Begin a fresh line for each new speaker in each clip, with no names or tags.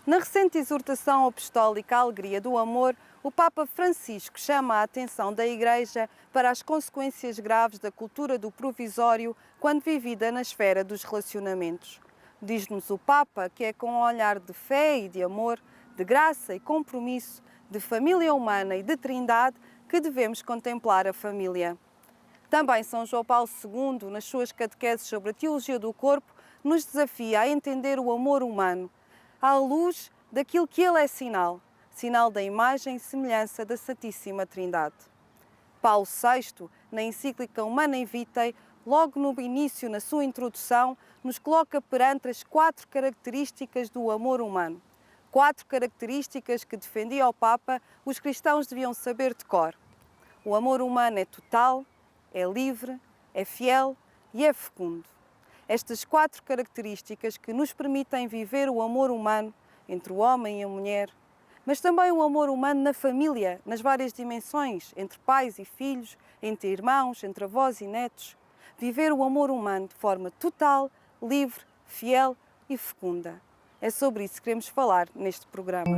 Na recente exortação apostólica à alegria do amor, o Papa Francisco chama a atenção da Igreja para as consequências graves da cultura do provisório quando vivida na esfera dos relacionamentos. Diz-nos o Papa que é com um olhar de fé e de amor, de graça e compromisso, de família humana e de trindade que devemos contemplar a família. Também São João Paulo II, nas suas catequeses sobre a teologia do corpo, nos desafia a entender o amor humano, à luz daquilo que ele é sinal da imagem e semelhança da Santíssima Trindade. Paulo VI, na encíclica Humanae Vitae, logo no início, na sua introdução, nos coloca perante as 4 características do amor humano. 4 características que, defendia o Papa, os cristãos deviam saber de cor. O amor humano é total, é livre, é fiel e é fecundo. Estas 4 características que nos permitem viver o amor humano entre o homem e a mulher, mas também o amor humano na família, nas várias dimensões, entre pais e filhos, entre irmãos, entre avós e netos. Viver o amor humano de forma total, livre, fiel e fecunda. É sobre isso que queremos falar neste programa.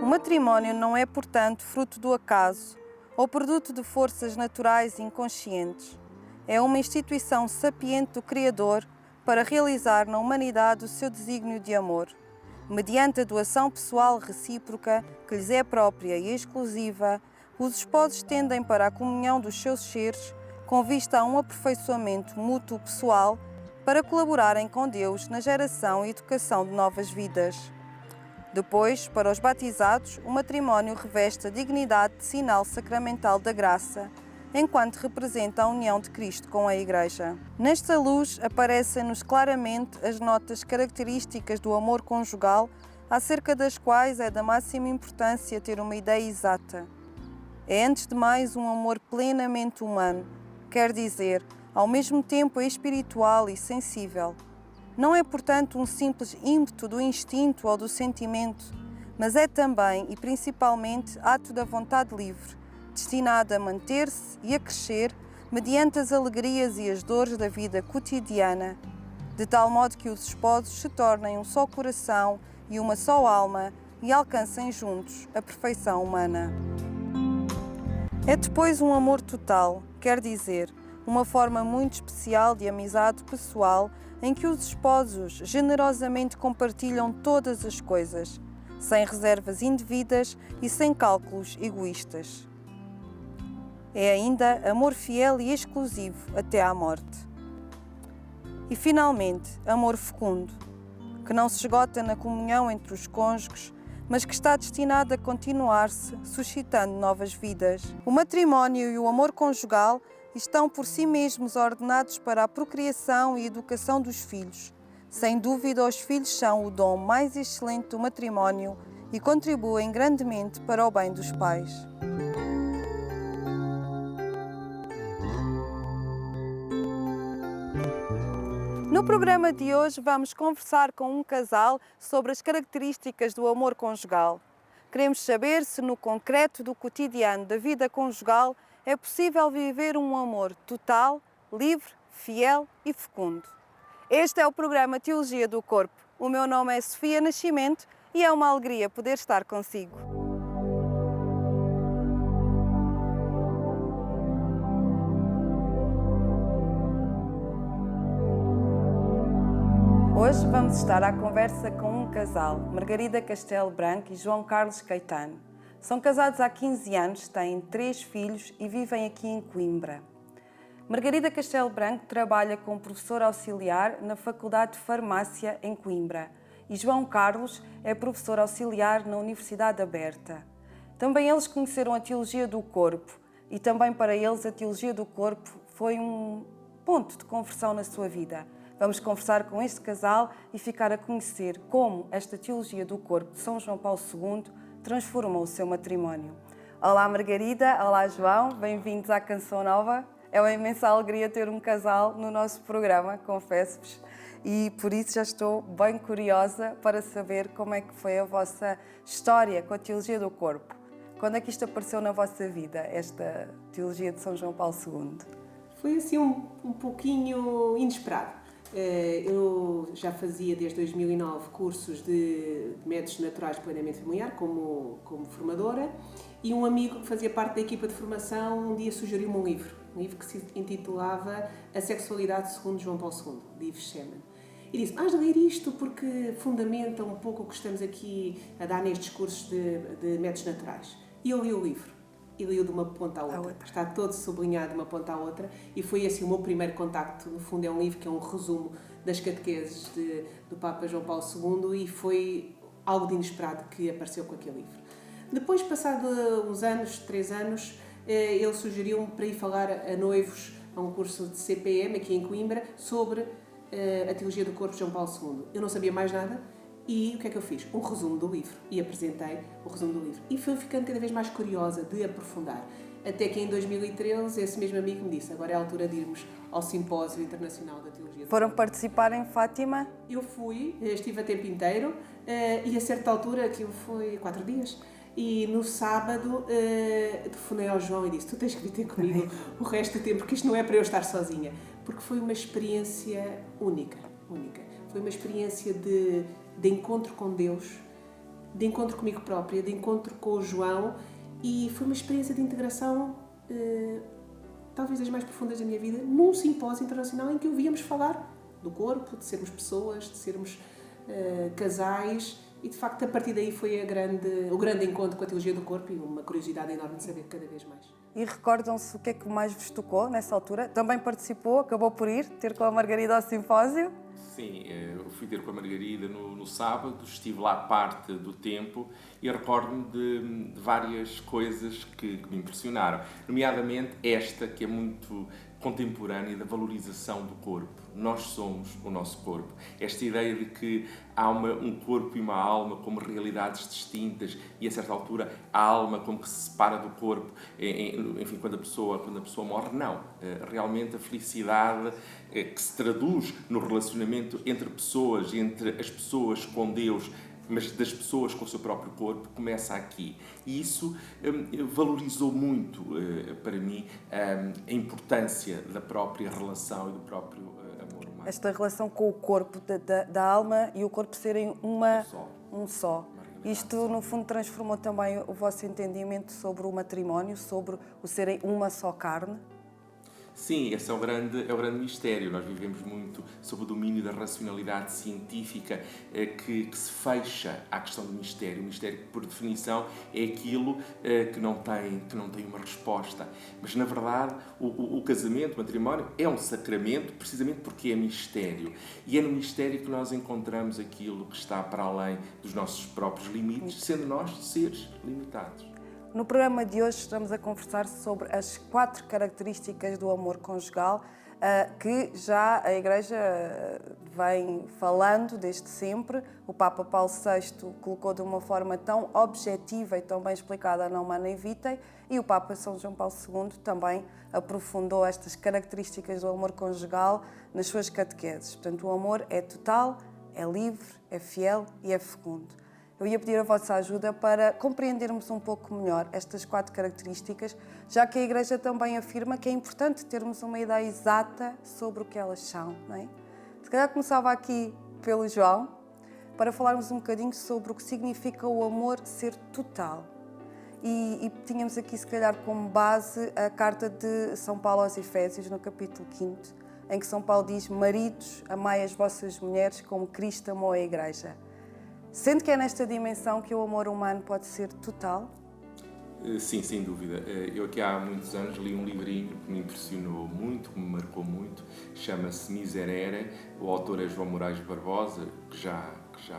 O matrimónio não é, portanto, fruto do acaso ou produto de forças naturais inconscientes. É uma instituição sapiente do Criador para realizar na humanidade o seu desígnio de amor. Mediante a doação pessoal recíproca, que lhes é própria e exclusiva, os esposos tendem para a comunhão dos seus seres, com vista a um aperfeiçoamento mútuo pessoal, para colaborarem com Deus na geração e educação de novas vidas. Depois, para os batizados, o matrimónio reveste a dignidade de sinal sacramental da graça, enquanto representa a união de Cristo com a Igreja. Nesta luz aparecem-nos claramente as notas características do amor conjugal, acerca das quais é da máxima importância ter uma ideia exata. É, antes de mais, um amor plenamente humano, quer dizer, ao mesmo tempo espiritual e sensível. Não é, portanto, um simples ímpeto do instinto ou do sentimento, mas é também e principalmente ato da vontade livre, destinado a manter-se e a crescer mediante as alegrias e as dores da vida cotidiana, de tal modo que os esposos se tornem um só coração e uma só alma e alcancem juntos a perfeição humana. É depois um amor total, quer dizer, uma forma muito especial de amizade pessoal em que os esposos generosamente compartilham todas as coisas, sem reservas indevidas e sem cálculos egoístas. É ainda amor fiel e exclusivo até à morte. E, finalmente, amor fecundo, que não se esgota na comunhão entre os cônjuges, mas que está destinado a continuar-se, suscitando novas vidas. O matrimónio e o amor conjugal estão por si mesmos ordenados para a procriação e educação dos filhos. Sem dúvida, os filhos são o dom mais excelente do matrimónio e contribuem grandemente para o bem dos pais. No programa de hoje vamos conversar com um casal sobre as características do amor conjugal. Queremos saber se no concreto do cotidiano da vida conjugal é possível viver um amor total, livre, fiel e fecundo. Este é o programa Teologia do Corpo. O meu nome é Sofia Nascimento e é uma alegria poder estar consigo. Hoje vamos estar à conversa com um casal, Margarida Castelo Branco e João Carlos Caetano. São casados há 15 anos, têm 3 filhos e vivem aqui em Coimbra. Margarida Castelo Branco trabalha como professora auxiliar na Faculdade de Farmácia em Coimbra e João Carlos é professor auxiliar na Universidade Aberta. Também eles conheceram a Teologia do Corpo e também para eles a Teologia do Corpo foi um ponto de conversão na sua vida. Vamos conversar com este casal e ficar a conhecer como esta Teologia do Corpo de São João Paulo II transformou o seu matrimónio. Olá Margarida, olá João, bem-vindos à Canção Nova. É uma imensa alegria ter um casal no nosso programa, confesso-vos, e por isso já estou bem curiosa para saber como é que foi a vossa história com a Teologia do Corpo. Quando é que isto apareceu na vossa vida, esta Teologia de São João Paulo II?
Foi assim um pouquinho inesperado. Eu já fazia desde 2009 cursos de métodos naturais de planeamento familiar como formadora, e um amigo que fazia parte da equipa de formação um dia sugeriu-me um livro que se intitulava A Sexualidade segundo João Paulo II, de Yves Schemann. E disse: has de ler isto porque fundamenta um pouco o que estamos aqui a dar nestes cursos de métodos naturais. E eu li o livro. E li-o de uma ponta à outra. Está todo sublinhado de uma ponta à outra. E foi assim o meu primeiro contacto. No fundo, é um livro que é um resumo das catequeses do Papa João Paulo II, e foi algo de inesperado que apareceu com aquele livro. Depois, passado uns anos, 3 anos, ele sugeriu-me para ir falar a noivos a um curso de CPM aqui em Coimbra sobre a teologia do corpo de João Paulo II. Eu não sabia mais nada. E o que é que eu fiz? Um resumo do livro. E apresentei o resumo do livro. E fui ficando cada vez mais curiosa de aprofundar. Até que em 2013 esse mesmo amigo me disse: agora é a altura de irmos ao Simpósio Internacional da Teologia.
Foram participar em Fátima?
Eu fui, estive a tempo inteiro, e a certa altura, aquilo foi 4 dias, e no sábado telefonei ao João e disse: tu tens que vir ter comigo o resto do tempo, porque isto não é para eu estar sozinha. Porque foi uma experiência única. Foi uma experiência de encontro com Deus, de encontro comigo própria, de encontro com o João, e foi uma experiência de integração talvez das mais profundas da minha vida, num simpósio internacional em que ouvíamos falar do corpo, de sermos pessoas, de sermos casais, e de facto a partir daí foi o grande encontro com a teologia do corpo, e uma curiosidade enorme de saber cada vez mais.
E recordam-se o que é que mais vos tocou nessa altura? Também participou, acabou por ir, ter com a Margarida ao simpósio?
Sim, eu fui ter com a Margarida no sábado, estive lá parte do tempo e recordo-me de várias coisas que me impressionaram, nomeadamente esta, que é muito contemporânea, da valorização do corpo. Nós somos o nosso corpo. Esta ideia de que há um corpo e uma alma como realidades distintas, e a certa altura a alma como que se separa do corpo, enfim, quando a pessoa morre. Não. Realmente a felicidade que se traduz no relacionamento entre pessoas, entre as pessoas com Deus, mas das pessoas com o seu próprio corpo, começa aqui. E isso valorizou muito, para mim, a importância da própria relação e do próprio amor humano.
Esta relação com o corpo, da alma e o corpo serem um só. Isto, no fundo, transformou também o vosso entendimento sobre o matrimónio, sobre o serem uma só carne?
Sim, esse é o grande mistério. Nós vivemos muito sob o domínio da racionalidade científica que se fecha à questão do mistério. O mistério, que, por definição, é aquilo que não tem uma resposta. Mas, na verdade, o casamento, o matrimónio, é um sacramento precisamente porque é mistério. E é no mistério que nós encontramos aquilo que está para além dos nossos próprios limites, sendo nós seres limitados.
No programa de hoje estamos a conversar sobre as 4 características do amor conjugal que já a Igreja vem falando desde sempre. O Papa Paulo VI colocou de uma forma tão objetiva e tão bem explicada a Não Manem Vitae, e o Papa São João Paulo II também aprofundou estas características do amor conjugal nas suas catequeses. Portanto, o amor é total, é livre, é fiel e é fecundo. Eu ia pedir a vossa ajuda para compreendermos um pouco melhor estas 4 características, já que a Igreja também afirma que é importante termos uma ideia exata sobre o que elas são, não é? Se calhar começava aqui pelo João, para falarmos um bocadinho sobre o que significa o amor ser total. E tínhamos aqui, se calhar, como base a carta de São Paulo aos Efésios, no capítulo 5, em que São Paulo diz: maridos, amai as vossas mulheres como Cristo amou a Igreja. Sente que é nesta dimensão que o amor humano pode ser total?
Sim, sem dúvida. Eu aqui há muitos anos li um livrinho que me impressionou muito, que me marcou muito, chama-se Miserere, o autor é João Moraes Barbosa, que já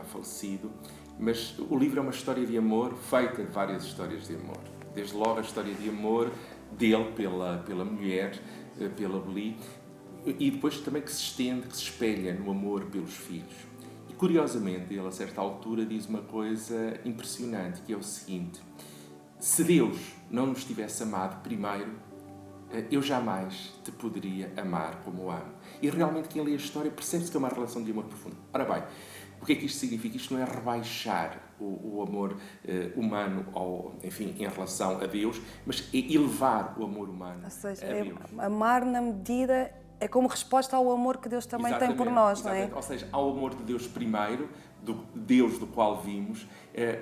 falecido, mas o livro é uma história de amor feita de várias histórias de amor. Desde logo a história de amor dele pela mulher, pela Beli, e depois também que se estende, que se espelha no amor pelos filhos. Curiosamente, ele a certa altura diz uma coisa impressionante, que é o seguinte: se Deus não nos tivesse amado primeiro, eu jamais te poderia amar como amo. E realmente quem lê a história percebe-se que é uma relação de amor profundo. Ora bem, o que é que isto significa? Isto não é rebaixar o amor humano, enfim, em relação a Deus, mas é elevar o amor humano,
ou seja,
a Deus.
Amar na medida é como resposta ao amor que Deus também tem por nós,
exatamente.
não é?
Ou seja, há o amor de Deus primeiro, do Deus do qual vimos,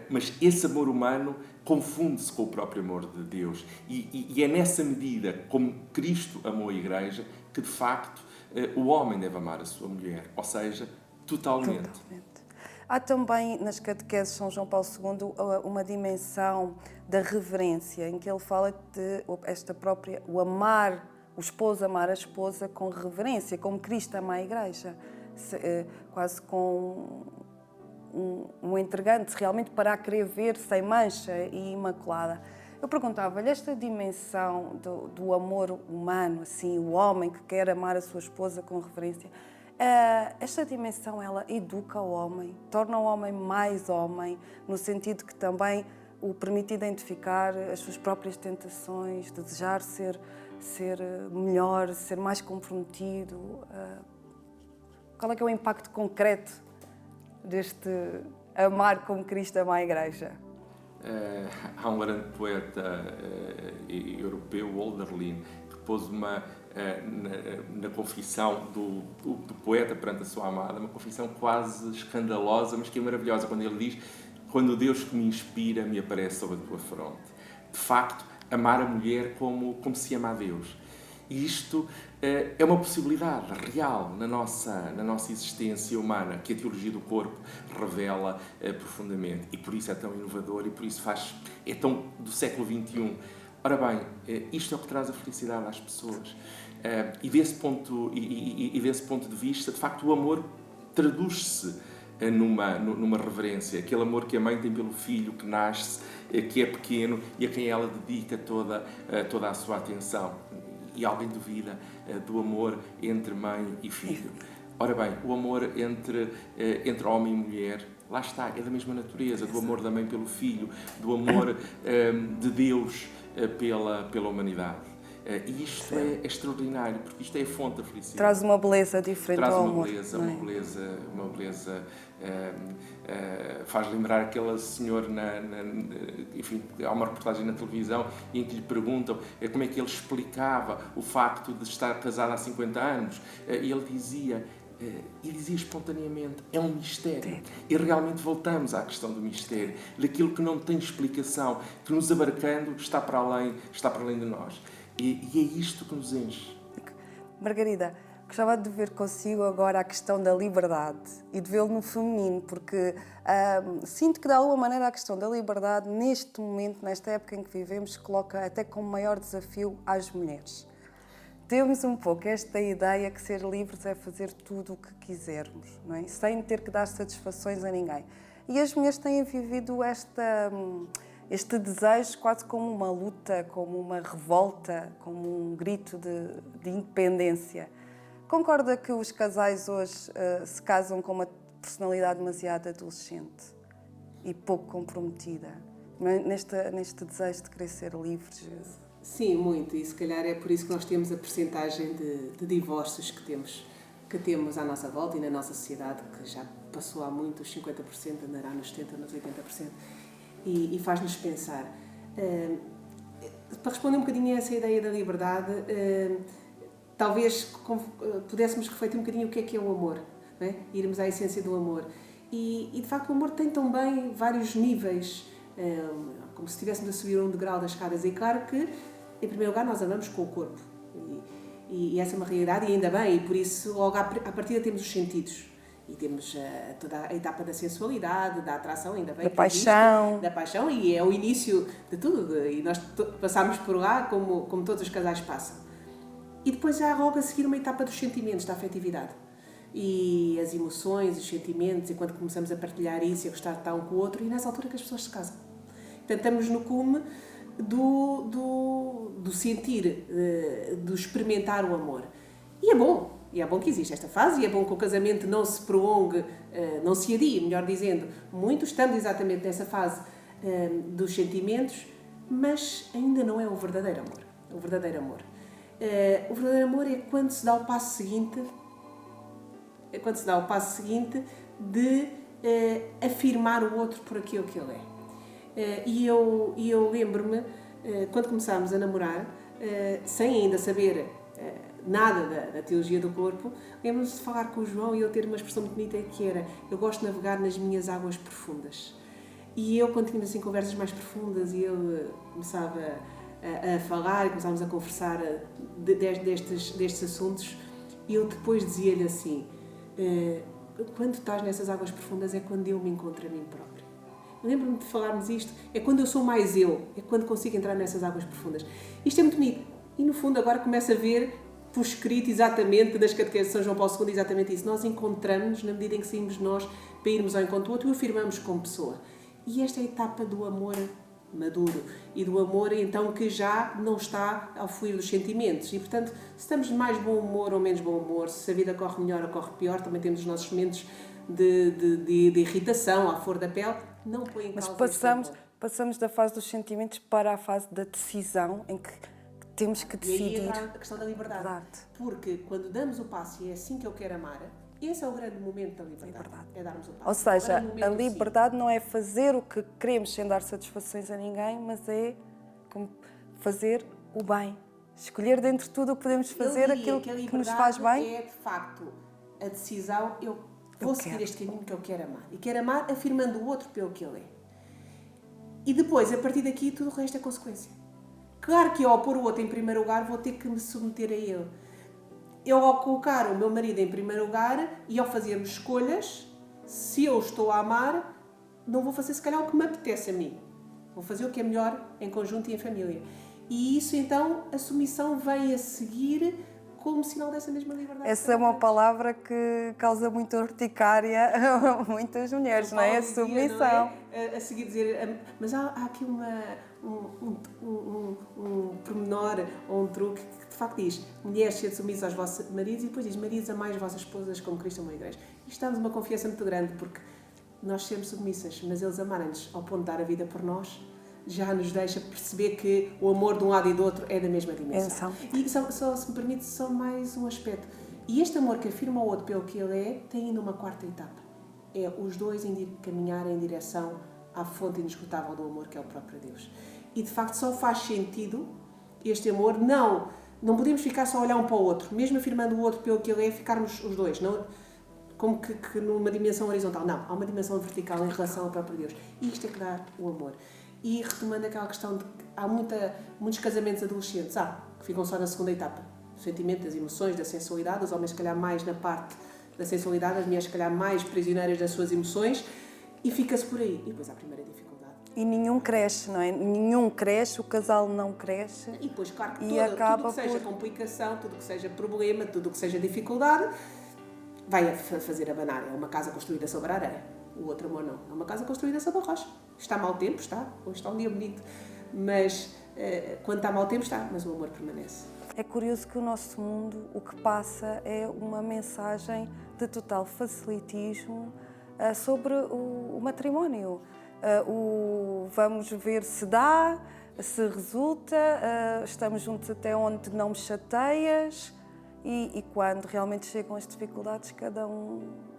mas esse amor humano confunde-se com o próprio amor de Deus. E é nessa medida, como Cristo amou a Igreja, que de facto o homem deve amar a sua mulher. Ou seja, totalmente.
Há também nas catequeses de São João Paulo II uma dimensão da reverência, em que ele fala de esta própria, o esposo amar a esposa com reverência, como Cristo ama a Igreja, quase com um entregante realmente para a querer ver sem mancha e imaculada. Eu perguntava-lhe, esta dimensão do amor humano, assim, o homem que quer amar a sua esposa com reverência, esta dimensão, ela educa o homem, torna o homem mais homem, no sentido que também o permite identificar as suas próprias tentações, desejar ser melhor, ser mais comprometido. Qual é que é o impacto concreto deste amar como Cristo ama a Igreja?
Há um grande poeta europeu, Hölderlin, que pôs na confissão do poeta perante a sua amada, uma confissão quase escandalosa, mas que é maravilhosa, quando ele diz: quando o Deus que me inspira me aparece sobre a tua fronte. De facto, amar a mulher como se ama a Deus. E isto é uma possibilidade real na nossa existência humana, que a teologia do corpo revela profundamente. E por isso é tão inovador e por isso é tão do século XXI. Ora bem, isto é o que traz a felicidade às pessoas. E desse ponto de vista, de facto, o amor traduz-se numa reverência. Aquele amor que a mãe tem pelo filho que nasce, que é pequeno e a quem ela dedica toda a sua atenção. E alguém duvida do amor entre mãe e filho. Ora bem, o amor entre homem e mulher, lá está, é da mesma natureza, do amor da mãe pelo filho, do amor de Deus pela humanidade. E isto é extraordinário, porque isto é a fonte da felicidade.
Traz uma beleza diferente ao amor.
Uma beleza faz lembrar aquela senhora, enfim, há uma reportagem na televisão em que lhe perguntam como é que ele explicava o facto de estar casado há 50 anos. E ele dizia espontaneamente, é um mistério. E realmente voltamos à questão do mistério, daquilo que não tem explicação, que nos abarcando está para além de nós. E é isto que nos enche.
Margarida, gostava de ver consigo agora a questão da liberdade e de vê-lo no feminino, porque sinto que de alguma maneira a questão da liberdade, neste momento, nesta época em que vivemos, coloca até como maior desafio às mulheres. Temos um pouco esta ideia que ser livres é fazer tudo o que quisermos, não é? Sem ter que dar satisfações a ninguém. E as mulheres têm vivido este desejo quase como uma luta, como uma revolta, como um grito de independência. Concorda que os casais hoje se casam com uma personalidade demasiado adolescente e pouco comprometida, neste desejo de querer ser livres?
Sim, muito. E se calhar é por isso que nós temos a percentagem de divórcios que temos à nossa volta e na nossa sociedade, que já passou há muito, os 50%, andará nos 70%, nos 80%. E faz-nos pensar. Para responder um bocadinho a essa ideia da liberdade, talvez pudéssemos refletir um bocadinho o que é o amor, não é? Irmos à essência do amor. E de facto o amor tem também vários níveis, como se estivéssemos a subir um degrau das escadas. E claro que, em primeiro lugar, nós amamos com o corpo. E essa é uma realidade, e ainda bem, e por isso logo à partida temos os sentidos. E temos toda a etapa da sensualidade, da atração, ainda bem. Da paixão, e é o início de tudo. E nós passamos por lá como todos os casais passam. E depois há logo a seguir uma etapa dos sentimentos, da afetividade. E as emoções, os sentimentos, e quando começamos a partilhar isso e a gostar de estar um com o outro, e nessa altura que as pessoas se casam. Portanto, estamos no cume do sentir, do experimentar o amor. E é bom. E é bom que existe esta fase, e é bom que o casamento não se prolongue, não se adie, melhor dizendo, muito estando exatamente nessa fase dos sentimentos, mas ainda não é o verdadeiro amor. O verdadeiro amor. O verdadeiro amor é quando se dá o passo seguinte, de afirmar o outro por aquilo que ele é. E eu lembro-me, quando começámos a namorar, sem ainda saber nada da teologia do corpo, lembro-me de falar com o João e eu ter uma expressão muito bonita que era: eu gosto de navegar nas minhas águas profundas. E eu, quando tínhamos assim conversas mais profundas e ele começava a falar e começávamos a conversar destes assuntos, eu depois dizia-lhe assim: quando estás nessas águas profundas é quando eu me encontro a mim próprio. Lembro-me de falarmos isto, é quando eu sou mais eu, é quando consigo entrar nessas águas profundas. Isto é muito bonito. E no fundo agora começo a ver por escrito exatamente nas catequeses de São João Paulo II exatamente isso. Nós encontramos-nos na medida em que saímos nós para irmos ao encontro do outro e o afirmamos como pessoa. E esta é a etapa do amor maduro e do amor então que já não está ao fluir dos sentimentos. E portanto, se estamos de mais bom humor ou menos bom humor, se a vida corre melhor ou corre pior, também temos os nossos momentos de irritação à flor da pele, não põe em causa.
Mas passamos da fase dos sentimentos para a fase da decisão, em que temos que decidir.
E aí entra a questão da liberdade.
Verdade.
Porque quando damos o passo e é assim que eu quero amar, esse é o grande momento da liberdade. É darmos o passo.
Ou seja, a liberdade não é fazer o que queremos sem dar satisfações a ninguém, mas é fazer o bem. Escolher dentre tudo o que podemos fazer aquilo que nos faz bem.
É de facto a decisão: eu vou seguir este caminho que eu quero amar. E quero amar afirmando o outro pelo que ele é. E depois, a partir daqui, tudo o resto é consequência. Claro que eu, ao pôr o outro em primeiro lugar, vou ter que me submeter a ele. Eu, ao colocar o meu marido em primeiro lugar e ao fazermos escolhas, se eu estou a amar, não vou fazer se calhar o que me apetece a mim. Vou fazer o que é melhor em conjunto e em família. E isso, então, a submissão vem a seguir como sinal dessa mesma liberdade.
Essa é uma palavra que causa muita urticária a muitas mulheres, não é? A submissão.
Não é? A seguir dizer, mas há aqui um pormenor ou um truque que de facto diz: mulheres, sede submissas aos vossos maridos, e depois diz: maridos, amai as vossas esposas como Cristo amou a Igreja. Isto dá-nos uma confiança muito grande, porque nós somos submissas, mas eles amarem-nos ao ponto de dar a vida por nós, já nos deixa perceber que o amor de um lado e do outro é da mesma dimensão. E só se me permite, só mais um aspecto. E este amor que afirma o outro pelo que ele é, tem ainda uma quarta etapa. É os dois caminharem em direção à fonte inesgotável do amor, que é o próprio Deus. E de facto só faz sentido este amor, não podemos ficar só a olhar um para o outro, mesmo afirmando o outro pelo que ele é, ficarmos os dois, não como que numa dimensão horizontal. Não, há uma dimensão vertical em relação ao próprio Deus. E isto é que dá o amor. E retomando aquela questão de que há muitos casamentos adolescentes que ficam só na segunda etapa. Do sentimento, das emoções, da sensualidade. Os homens, se calhar, mais na parte da sensualidade. As mulheres, se calhar, mais prisioneiras das suas emoções. E fica-se por aí. E depois há a primeira dificuldade.
E nenhum cresce, não é? Nenhum cresce, o casal não cresce.
E depois, claro, que tudo que seja complicação, tudo que seja problema, tudo que seja dificuldade, vai a fazer abanar. É uma casa construída sobre a areia. O outro amor não. É uma casa construída sobre a rocha. Está mau tempo? Está. Hoje está um dia bonito. Mas quando está mau tempo, está. Mas o amor permanece.
É curioso que o nosso mundo, o que passa é uma mensagem de total facilitismo sobre o matrimónio. Vamos ver se dá, se resulta, estamos juntos até onde não me chateias. E quando realmente chegam as dificuldades,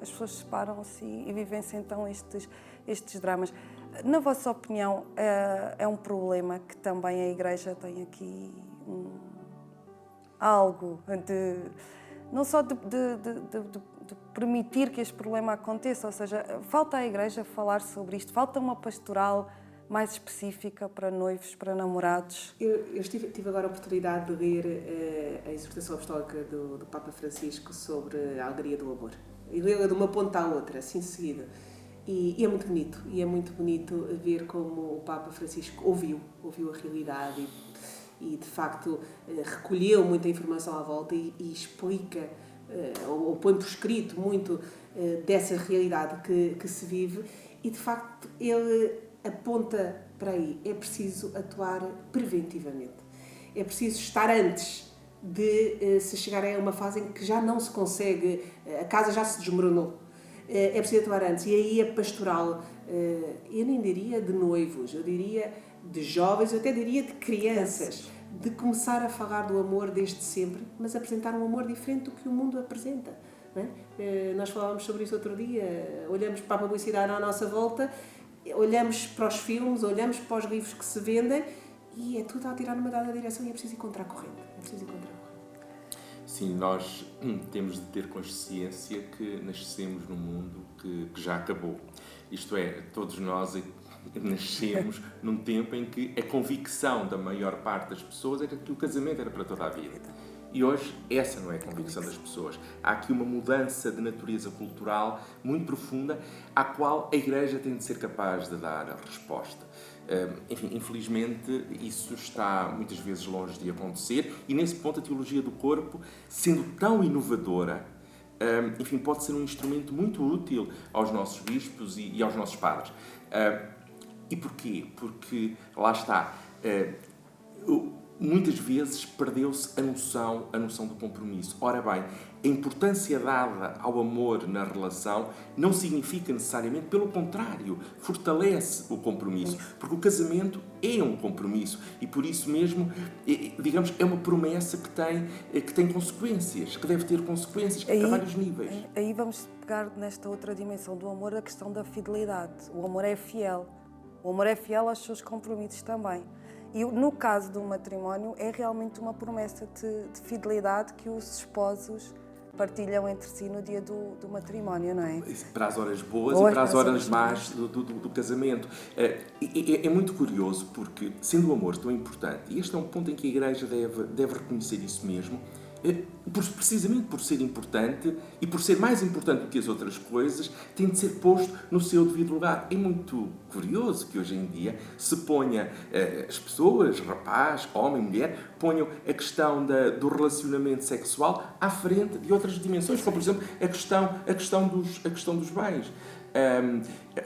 as pessoas separam-se e vivem-se então estes dramas. Na vossa opinião, é um problema que também a Igreja tem aqui algo não só de permitir que este problema aconteça, ou seja, falta à Igreja falar sobre isto, falta uma pastoral mais específica para noivos, para namorados?
Eu tive agora a oportunidade de ler a exortação apostólica do Papa Francisco sobre a alegria do amor. E lê-la de uma ponta à outra, assim de seguida. E é muito bonito. E é muito bonito ver como o Papa Francisco ouviu a realidade e de facto recolheu muita informação à volta e explica, ou põe por escrito muito dessa realidade que se vive. E de facto ele aponta para aí: é preciso atuar preventivamente. É preciso estar antes de se chegar a uma fase em que já não se consegue, a casa já se desmoronou. É preciso atuar antes. E aí a pastoral, eu nem diria de noivos, eu diria de jovens, eu até diria de crianças, de começar a falar do amor desde sempre, mas apresentar um amor diferente do que o mundo apresenta. Não é? Nós falávamos sobre isso outro dia, olhamos para a publicidade à nossa volta, olhamos para os filmes, olhamos para os livros que se vendem e é tudo a tirar numa dada direção e é preciso encontrar corrente.
Sim, nós temos de ter consciência que nascemos num mundo que já acabou. Isto é, todos nós nascemos num tempo em que a convicção da maior parte das pessoas era que o casamento era para toda a vida. E hoje essa não é a convicção das pessoas. Há aqui uma mudança de natureza cultural muito profunda à qual a Igreja tem de ser capaz de dar a resposta. Enfim, infelizmente, isso está muitas vezes longe de acontecer e, nesse ponto, a teologia do corpo, sendo tão inovadora, enfim, pode ser um instrumento muito útil aos nossos bispos e aos nossos padres. E porquê? Porque, lá está, muitas vezes perdeu-se a noção do compromisso. Ora bem, a importância dada ao amor na relação não significa necessariamente, pelo contrário, fortalece o compromisso, porque o casamento é um compromisso e por isso mesmo, digamos, é uma promessa que tem consequências, que deve ter consequências a vários níveis.
Aí vamos pegar nesta outra dimensão do amor, a questão da fidelidade. O amor é fiel. O amor é fiel aos seus compromissos também. E no caso do matrimónio, é realmente uma promessa de fidelidade que os esposos partilham entre si no dia do matrimónio, não é?
Para as horas boas e para as horas más do casamento. É muito curioso porque, sendo o amor tão importante, e este é um ponto em que a Igreja deve reconhecer isso mesmo, precisamente por ser importante e por ser mais importante do que as outras coisas, tem de ser posto no seu devido lugar. É muito curioso que hoje em dia se ponha as pessoas, rapaz, homem, mulher, ponham a questão do relacionamento sexual à frente de outras dimensões, como por exemplo a questão dos bens.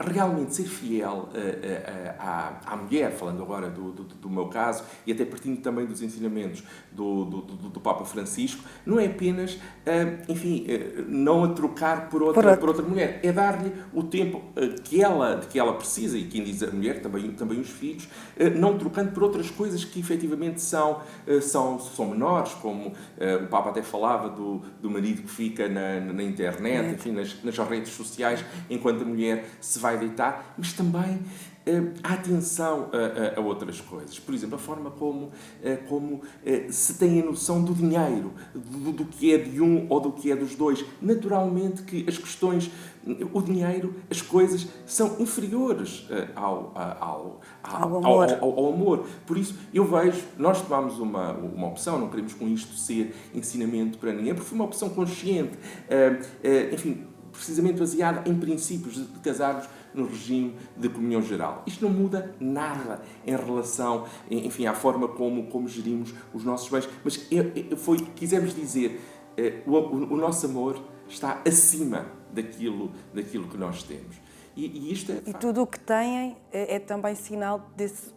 Realmente ser fiel à mulher, falando agora do meu caso, e até partindo também dos ensinamentos do Papa Francisco, não é apenas, enfim, não a trocar por outra mulher, é dar-lhe o tempo de que ela precisa, e quem diz a mulher, também os filhos, não trocando por outras coisas que efetivamente são menores, como o Papa até falava do marido que fica na internet, enfim, nas redes sociais, enquanto a mulher se vai deitar, mas também a atenção a outras coisas. Por exemplo, a forma como se tem a noção do dinheiro, do que é de um ou do que é dos dois. Naturalmente que as questões, o dinheiro, as coisas, são inferiores ao amor. Por isso, eu vejo, nós tomamos uma opção, não queremos com isto ser ensinamento para ninguém, porque foi uma opção consciente, enfim, precisamente baseada em princípios de casarmos no regime de comunhão geral. Isto não muda nada em relação, enfim, à forma como gerimos os nossos bens, mas quisemos dizer, o nosso amor está acima daquilo que nós temos. E isto é...
E tudo o que têm é também sinal desse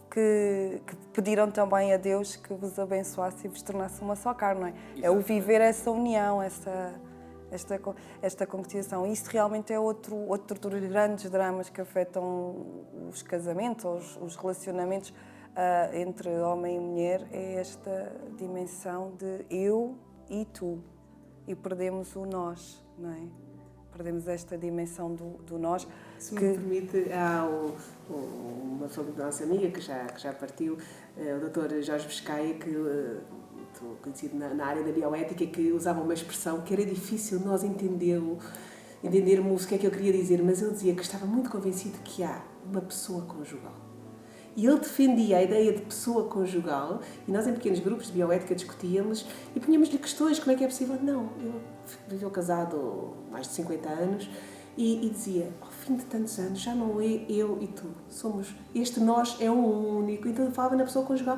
que pediram também a Deus que vos abençoasse e vos tornasse uma só carne, não é? Exatamente. É o viver essa união, esta concretização. E isto realmente é outro dos grandes dramas que afetam os casamentos, os relacionamentos entre homem e mulher, é esta dimensão de eu e tu. E perdemos o nós, não é? Perdemos esta dimensão do nós.
Se me permite, há uma nossa amiga que já partiu, o Dr. Jorge Biscaia, que conhecido na área da bioética, que usava uma expressão que era difícil nós entendermos o que é que eu queria dizer, mas ele dizia que estava muito convencido que há uma pessoa conjugal. E ele defendia a ideia de pessoa conjugal, e nós em pequenos grupos de bioética discutíamos e punhamos-lhe questões, como é que é possível? Não, ele viveu casado mais de 50 anos e dizia, ao fim de tantos anos, já não é eu e tu, este nós é um único. Então ele falava na pessoa conjugal.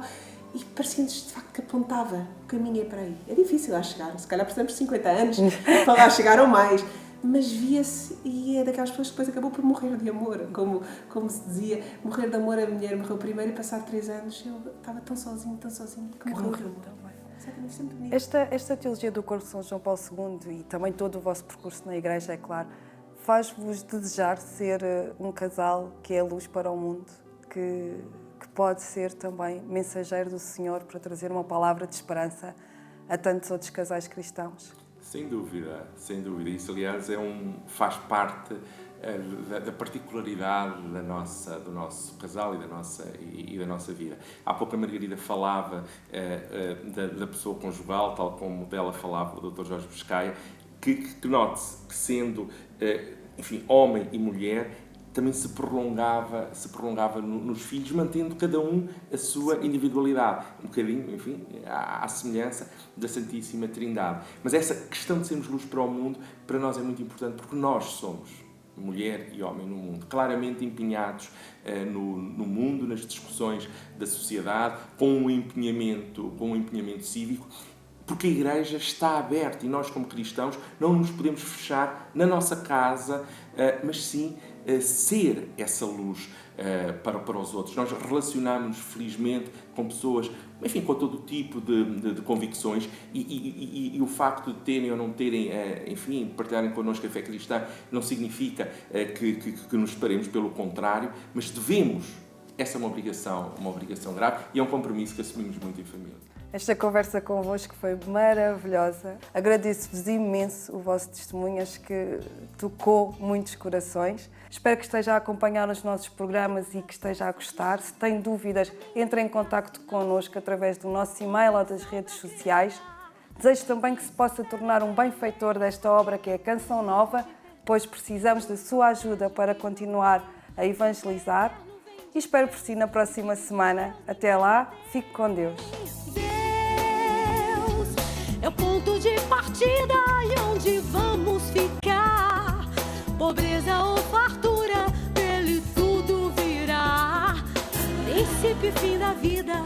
E parecia-nos, de facto, que apontava o caminho é para aí. É difícil lá chegar, se calhar precisamos de 50 anos para lá chegar ou mais. Mas via-se, e é daquelas pessoas que depois acabou por morrer de amor. Como se dizia, morrer de amor, a mulher morreu primeiro e passado 3 anos eu estava tão sozinho, que morreu de amor.
Esta teologia do corpo de São João Paulo II e também todo o vosso percurso na Igreja, é claro, faz-vos desejar ser um casal que é luz para o mundo, que pode ser também mensageiro do Senhor para trazer uma palavra de esperança a tantos outros casais cristãos.
Sem dúvida, sem dúvida. Isso, aliás, faz parte da particularidade do nosso casal e da nossa vida. Há pouco a Margarida falava da pessoa conjugal, tal como dela falava o Dr. Jorge Biscaia, que note-se que sendo, enfim, homem e mulher, também se prolongava nos filhos, mantendo cada um a sua individualidade. Um bocadinho, enfim, à semelhança da Santíssima Trindade. Mas essa questão de sermos luz para o mundo, para nós é muito importante, porque nós somos mulher e homem no mundo, claramente empenhados no mundo, nas discussões da sociedade, com um empenhamento cívico, porque a Igreja está aberta e nós, como cristãos, não nos podemos fechar na nossa casa, mas sim ser essa luz para os outros. Nós relacionamos-nos, felizmente, com pessoas, enfim, com todo tipo de convicções e o facto de terem ou não terem, enfim, partilharem connosco a fé cristã, não significa que nos separemos, pelo contrário, mas devemos. Essa é uma obrigação grave e é um compromisso que assumimos muito em família.
Esta conversa convosco foi maravilhosa. Agradeço-vos imenso o vosso testemunho, acho que tocou muitos corações. Espero que esteja a acompanhar os nossos programas e que esteja a gostar. Se tem dúvidas, entre em contacto connosco através do nosso e-mail ou das redes sociais. Desejo também que se possa tornar um benfeitor desta obra que é a Canção Nova, pois precisamos da sua ajuda para continuar a evangelizar. E espero por si na próxima semana. Até lá, fique com Deus.
Deus é o ponto de partida e onde vamos ficar. Pobreza ou fartura, dele tudo virá. Princípio e fim da vida.